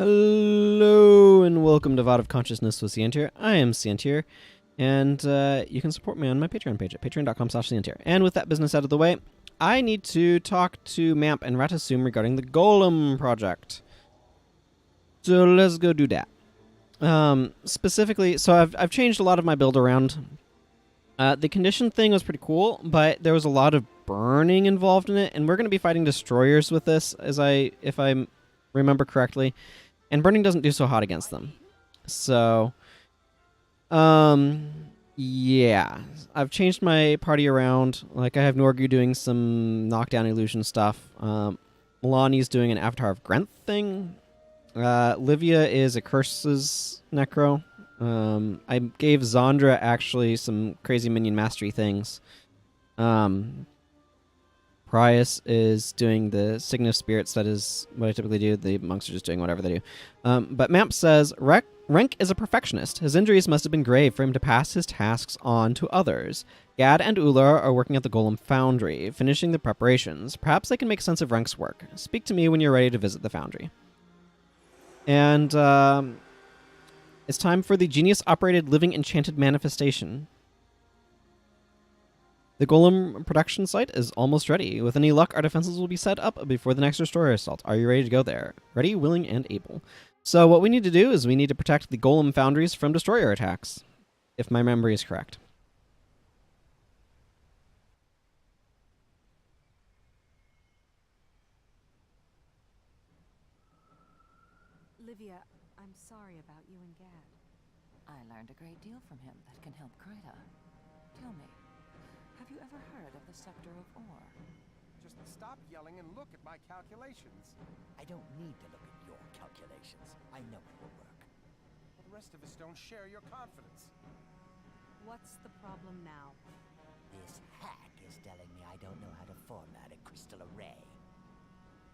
Hello and welcome to VOD of Consciousness with Sientir. I am Sientir, and you can support me on my Patreon page at patreon.com/Sientir. And with that business out of the way, I need to talk to Mamp and Ratasum regarding the G.O.L.E.M project. So let's go do that. Specifically, so I've changed a lot of my build around. The condition thing was pretty cool, but there was a lot of burning involved in it, and we're going to be fighting destroyers with this, if I remember correctly. And burning doesn't do so hot against them. So, yeah. I've changed my party around. Like, I have Norgu doing some knockdown illusion stuff. Milani's doing an Avatar of Grenth thing. Livia is a Curses Necro. I gave Zandra, actually, some crazy minion mastery things. Prius is doing the Sign of Spirits. That is what I typically do. The monks are just doing whatever they do. But Mamp says, Renk is a perfectionist. His injuries must have been grave for him to pass his tasks on to others. Gad and Ular are working at the G.O.L.E.M foundry, finishing the preparations. Perhaps they can make sense of Renk's work. Speak to me when you're ready to visit the foundry. And it's time for the genius-operated living enchanted manifestation. The G.O.L.E.M production site is almost ready. With any luck, our defenses will be set up before the next destroyer assault. Are you ready to go there? Ready, willing, and able. So what we need to do is we need to protect the G.O.L.E.M foundries from destroyer attacks, if my memory is correct. Livia, I'm sorry about you and Gad. I learned a great deal from him that can help Krita. Tell me, have you ever heard of the Scepter of Ore? Just stop yelling and look at my calculations. I don't need to look at your calculations. I know it will work. Well, the rest of us don't share your confidence. What's the problem now? This hack is telling me I don't know how to format a crystal array.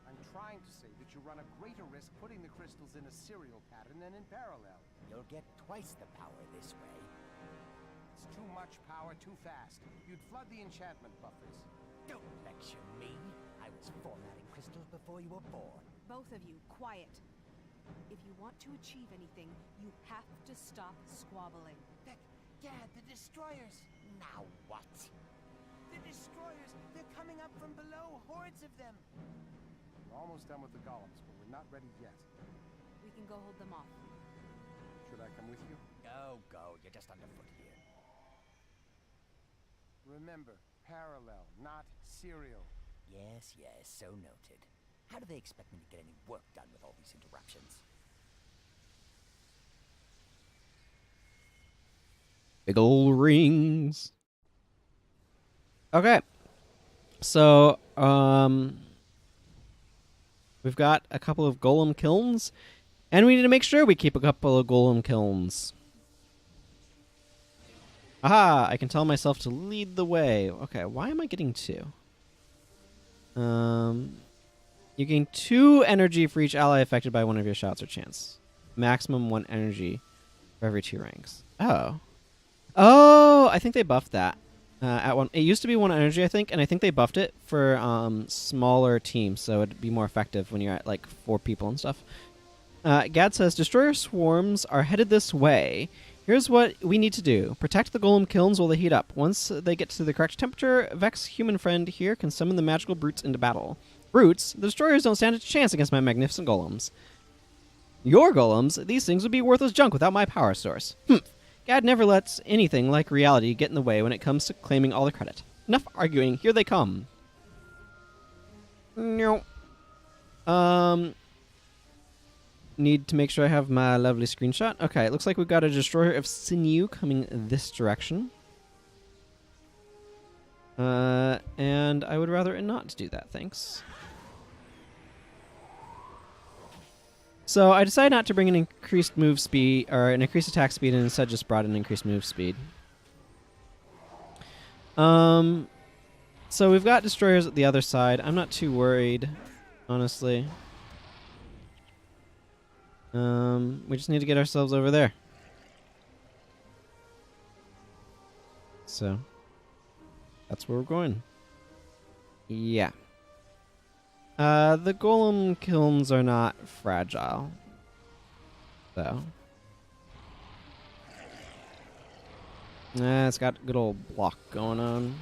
I'm trying to say that you run a greater risk putting the crystals in a serial pattern than in parallel. You'll get twice the power this way. It's too much power too fast. You'd flood the enchantment buffers. Don't lecture me. I was formatting crystals before you were born. Both of you, quiet. If you want to achieve anything, you have to stop squabbling. Gad, the destroyers! Now what? The destroyers! They're coming up from below, hordes of them! We're almost done with the golems, but we're not ready yet. We can go hold them off. Should I come with you? Go. You're just underfoot here. Remember, parallel, not serial. Yes, so noted. How do they expect me to get any work done with all these interruptions? Big ol' rings. Okay. So, we've got a couple of G.O.L.E.M kilns, and we need to make sure we keep a couple of G.O.L.E.M kilns. Aha! I can tell myself to lead the way. Okay, why am I getting 2? You gain 2 energy for each ally affected by one of your shots or chants. Maximum 1 energy for every 2 ranks. Oh, I think they buffed that. At one, it used to be 1 energy, I think, and I think they buffed it for smaller teams, so it'd be more effective when you're at like 4 people and stuff. Gad says, destroyer swarms are headed this way. Here's what we need to do. Protect the G.O.L.E.M kilns while they heat up. Once they get to the correct temperature, Vex, human friend here, can summon the magical brutes into battle. Brutes? The destroyers don't stand a chance against my magnificent golems. Your golems? These things would be worthless junk without my power source. Gad never lets anything like reality get in the way when it comes to claiming all the credit. Enough arguing. Here they come. No. Need to make sure I have my lovely screenshot. Okay, it looks like we've got a destroyer of sinew coming this direction. And I would rather not do that, thanks. So I decided not to bring an increased move speed, or an increased attack speed, and instead just brought an increased move speed. So we've got destroyers at the other side. I'm not too worried, honestly. We just need to get ourselves over there. So that's where we're going. Yeah. The G.O.L.E.M kilns are not fragile. So. It's got a good old block going on.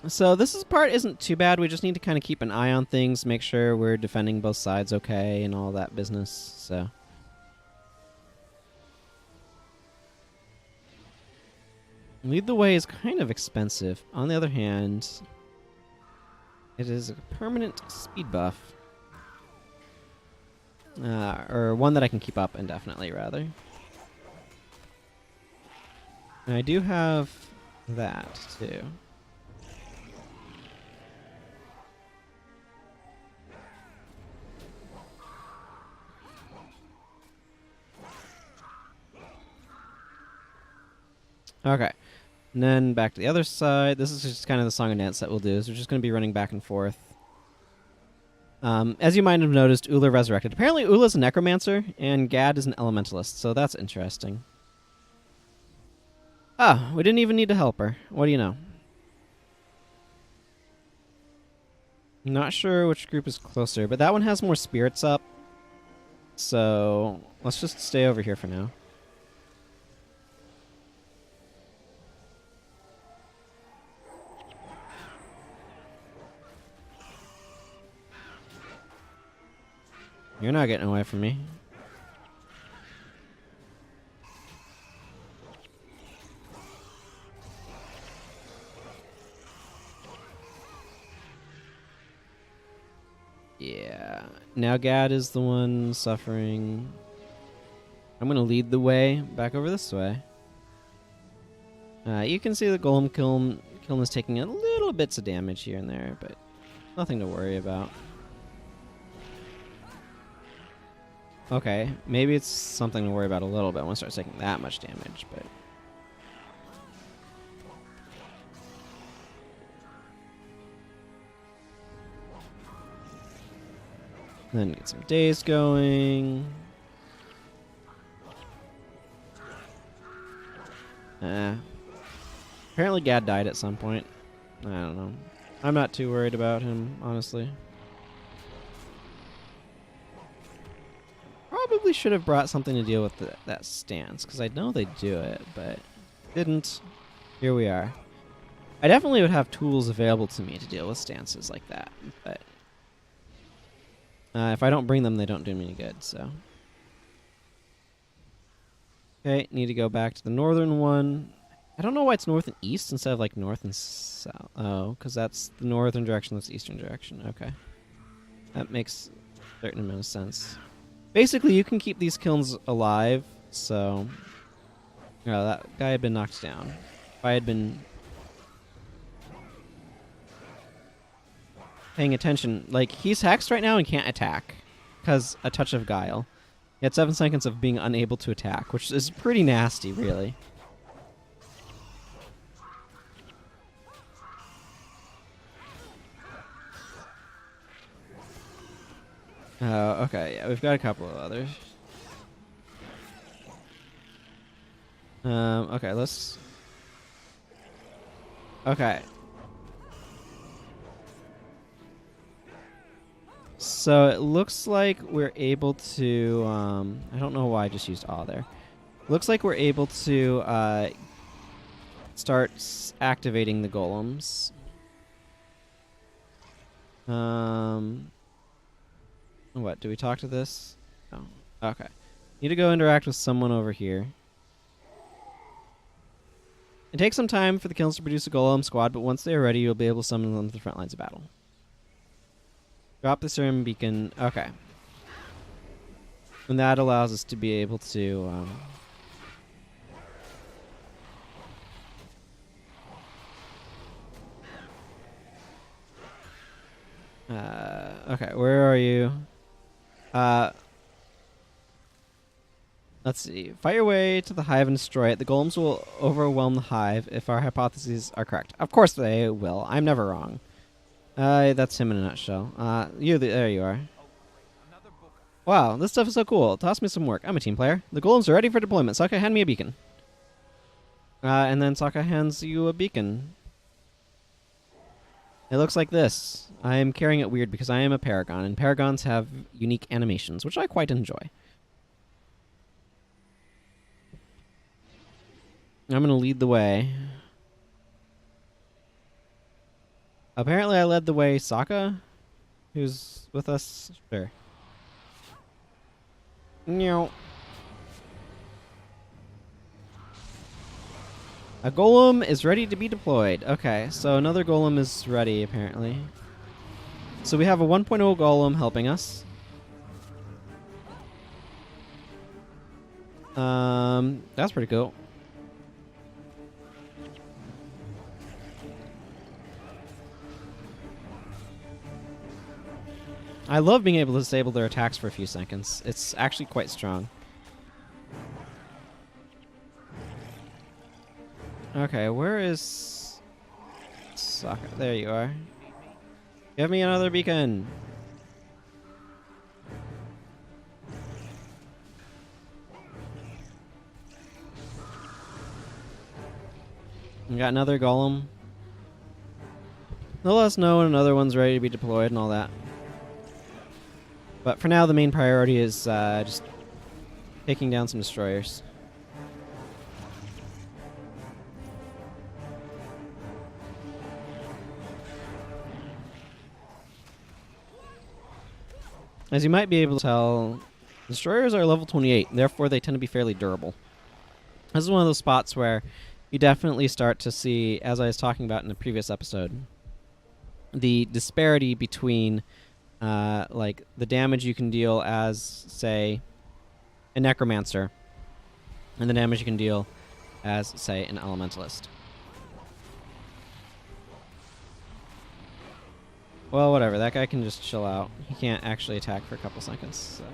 So this part isn't too bad. We just need to kind of keep an eye on things, make sure we're defending both sides okay and all that business. So. Lead the way is kind of expensive. On the other hand, it is a permanent speed buff. Or one that I can keep up indefinitely, rather. And I do have that, too. Okay. And then back to the other side. This is just kind of the song and dance that we'll do. So we're just going to be running back and forth. As you might have noticed, Ula resurrected. Apparently Ula's a necromancer, and Gad is an elementalist, so that's interesting. Ah, we didn't even need to help her. What do you know? Not sure which group is closer, but that one has more spirits up. So let's just stay over here for now. You're not getting away from me. Yeah. Now Gad is the one suffering. I'm going to lead the way back over this way. You can see the Golem Kiln is taking a little bits of damage here and there, but nothing to worry about. Okay, maybe it's something to worry about a little bit when it starts taking that much damage, but... Then get some days going. Apparently Gad died at some point. I don't know. I'm not too worried about him, honestly. Probably should have brought something to deal with that stance, because I know they do it, but didn't. Here we are. I definitely would have tools available to me to deal with stances like that, but if I don't bring them, they don't do me any good, so. Okay, need to go back to the northern one. I don't know why it's north and east instead of like north and south. Oh, because that's the northern direction, that's the eastern direction. Okay. That makes a certain amount of sense. Basically, you can keep these kilns alive, so... Oh, that guy had been knocked down. If I had been paying attention, like, he's hexed right now and can't attack, because a touch of Guile. He had 7 seconds of being unable to attack, which is pretty nasty, really. Okay, yeah, we've got a couple of others. Okay, let's... Okay. So it looks like we're able to, I don't know why I just used awe there. Looks like we're able to, start activating the golems. What, do we talk to this? No. Okay. Need to go interact with someone over here. It takes some time for the kilns to produce a golem squad, but once they are ready, you'll be able to summon them to the front lines of battle. Drop the serum beacon. Okay. And that allows us to be able to... okay, where are you? Let's see. Fight your way to the hive and destroy it. The golems will overwhelm the hive if our hypotheses are correct. Of course they will. I'm never wrong. That's him in a nutshell. There you are. Wow, this stuff is so cool. Toss me some work. I'm a team player. The golems are ready for deployment. Sokka, hand me a beacon. And then Sokka hands you a beacon. It looks like this. I am carrying it weird because I am a paragon, and paragons have unique animations, which I quite enjoy. I'm going to lead the way. Apparently I led the way. Sokka, who's with us? Sure. No. A golem is ready to be deployed. Okay, so another golem is ready, apparently. So we have a 1.0 golem helping us. That's pretty cool. I love being able to disable their attacks for a few seconds. It's actually quite strong. Okay, where is Sokka? There you are. Give me another beacon. We got another golem. They'll let us know when another one's ready to be deployed and all that. But for now, the main priority is just taking down some destroyers. As you might be able to tell, destroyers are level 28, therefore they tend to be fairly durable. This is one of those spots where you definitely start to see, as I was talking about in the previous episode, the disparity between like the damage you can deal as, say, a necromancer, and the damage you can deal as, say, an elementalist. Well, whatever. That guy can just chill out. He can't actually attack for a couple seconds. So.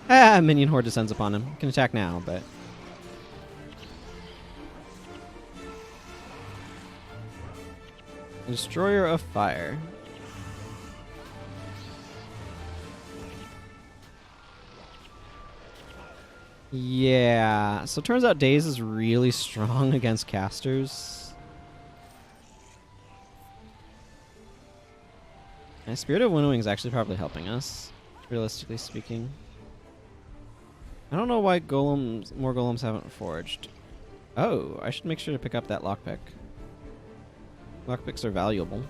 Ah, minion horde descends upon him. He can attack now, but... Destroyer of Fire. Yeah. So it turns out Daze is really strong against casters. And Spirit of Winnowing is actually probably helping us, realistically speaking. I don't know why more golems haven't forged. Oh, I should make sure to pick up that lockpick. Lockpicks are valuable.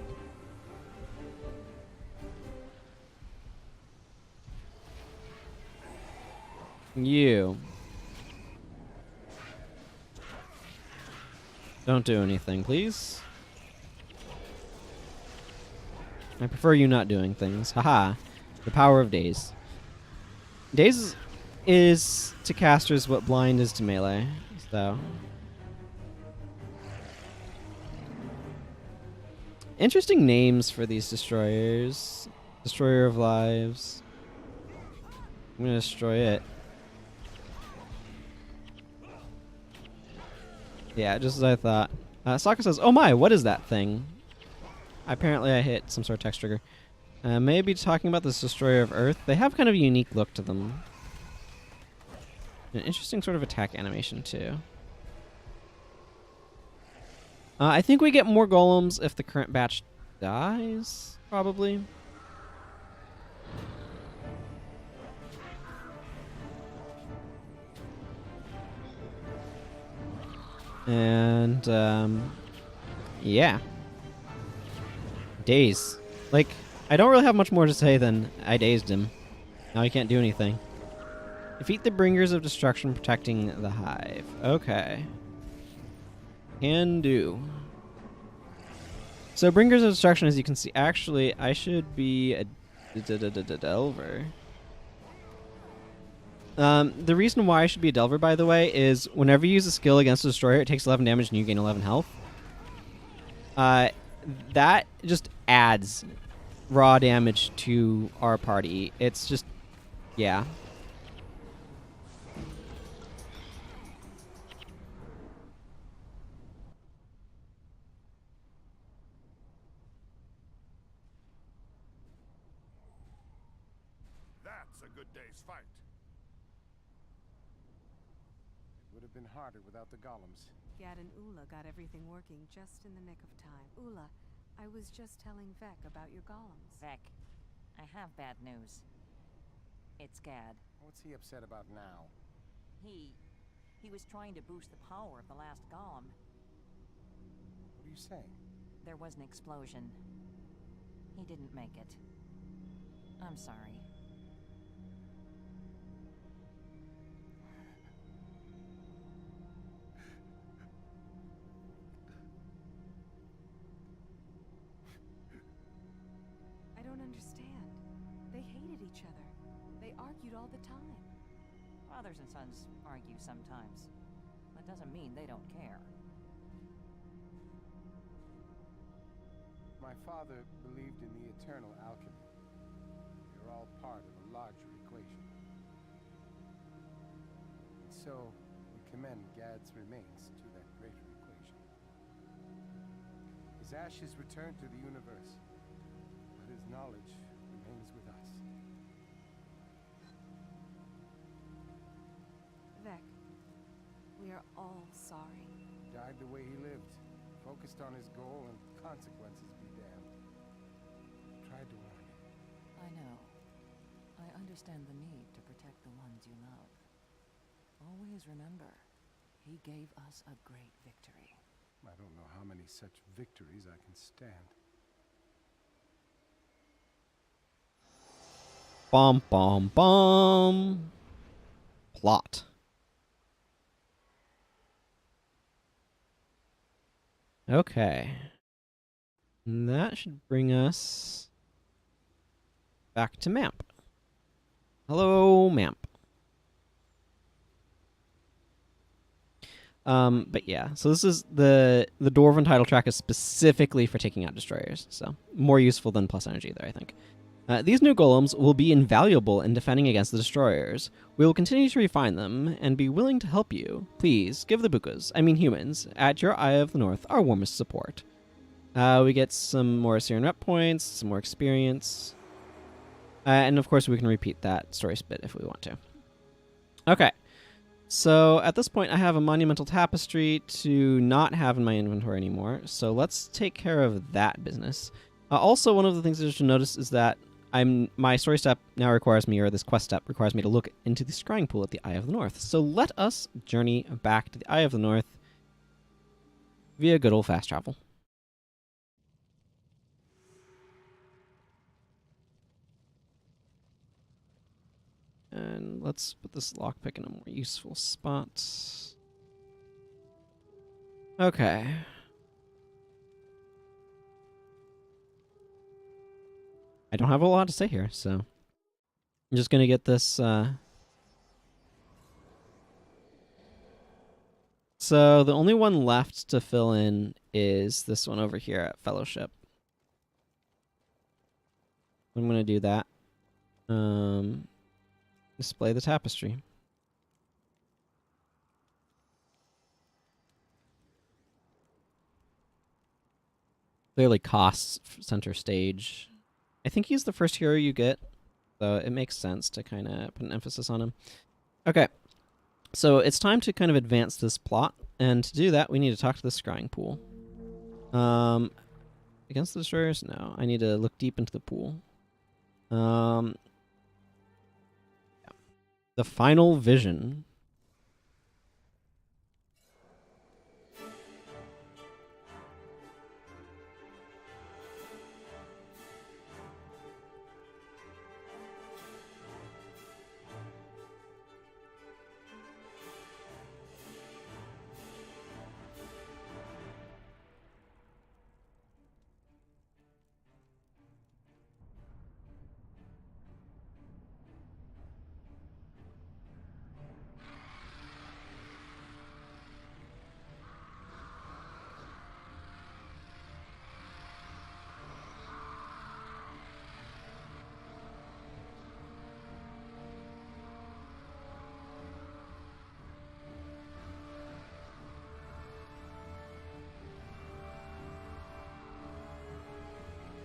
You. Don't do anything, please. I prefer you not doing things. Haha. The power of Daze. Daze is to casters what blind is to melee. So. Interesting names for these destroyers. Destroyer of Lives. I'm gonna destroy it. Yeah, just as I thought. Sokka says, "Oh my, what is that thing?" Apparently I hit some sort of text trigger. Maybe talking about this Destroyer of Earth. They have kind of a unique look to them. An interesting sort of attack animation, too. I think we get more golems if the current batch dies, probably. And, yeah. Daze. Like, I don't really have much more to say than I dazed him. Now he can't do anything. Defeat the Bringers of Destruction protecting the Hive. Okay. Can do. So Bringers of Destruction, as you can see, actually, I should be a Delver. The reason why I should be a Delver, by the way, is whenever you use a skill against a Destroyer, it takes 11 damage and you gain 11 health. That just adds raw damage to our party. It's just, yeah. That's a good day's fight. It would have been harder without the golems. Gad and Ula got everything working just in the nick of time. Ula, I was just telling Vec about your golems. Vec, I have bad news. It's Gad. What's he upset about now? He was trying to boost the power of the last golem. What are you saying? There was an explosion. He didn't make it. I'm sorry. I don't understand. They hated each other. They argued all the time. Fathers and sons argue sometimes. That doesn't mean they don't care. My father believed in the eternal alchemy. We are all part of a larger equation. And so, we commend Gad's remains to that greater equation. His ashes return to the universe, but his knowledge remains with us. Vec, we are all sorry. He died the way he lived, focused on his goal and consequences be damned. Tried to warn you. I know. I understand the need to protect the ones you love. Always remember, he gave us a great victory. I don't know how many such victories I can stand. Bom, bom, bom. Plot. Okay. And that should bring us back to Mamp. Hello, Mamp. But yeah, so this is the Dwarven title track is specifically for taking out destroyers, so more useful than plus energy there, I think. These new golems will be invaluable in defending against the destroyers. We will continue to refine them and be willing to help you. Please give the Bukas, I mean humans, at your Eye of the North our warmest support. We get some more Syrian rep points, some more experience, and of course we can repeat that story spit if we want to. Okay. So at this point, I have a monumental tapestry to not have in my inventory anymore. So let's take care of that business. Also, one of the things that you should notice is that my story step now requires me, or this quest step requires me to look into the scrying pool at the Eye of the North. So let us journey back to the Eye of the North via good old fast travel. And let's put this lockpick in a more useful spot. Okay. I don't have a lot to say here, so I'm just going to get this... So the only one left to fill in is this one over here at Fellowship. I'm going to do that. Display the tapestry. Clearly costs center stage. I think he's the first hero you get, so it makes sense to kind of put an emphasis on him. Okay, so it's time to kind of advance this plot, and to do that, we need to talk to the scrying pool. Against the destroyers? No, I need to look deep into the pool. The final vision.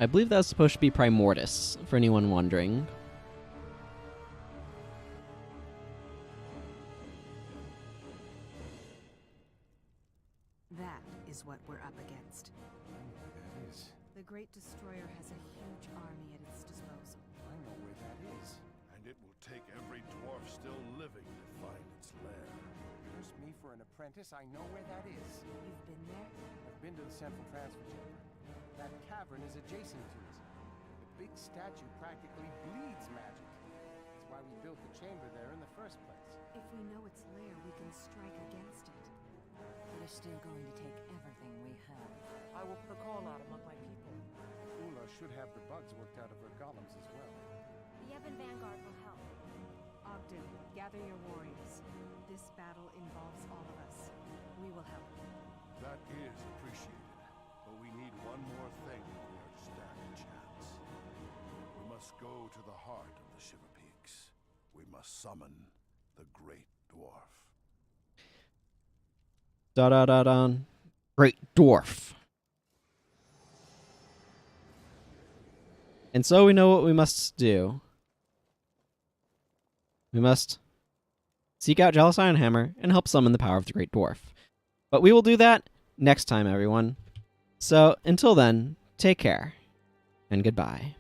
I believe that's supposed to be Primordius, for anyone wondering. That is what we're up against. That is. The Great Destroyer has a huge army at its disposal. I know where that is. And it will take every dwarf still living to find its lair. Curse me for an apprentice, I know where that is. You've been there? I've been to the central transfer chamber. That cavern is adjacent to it. The big statue practically bleeds magic. That's why we built the chamber there in the first place. If we know its lair, we can strike against it. We're still going to take everything we have. I will put a call out among my people. Ula should have the bugs worked out of her golems as well. The Yevon Vanguard will help. Ogden, gather your warriors. This battle involves all of us. We will help. That is appreciated. But we need one more thing if we are to stand a chance. We must go to the heart of the Shiver Peaks. We must summon the Great Dwarf. Da-da-da-da. Great Dwarf. And so we know what we must do. We must seek out Jealous Ironhammer and help summon the power of the Great Dwarf. But we will do that next time, everyone. So until then, take care and goodbye.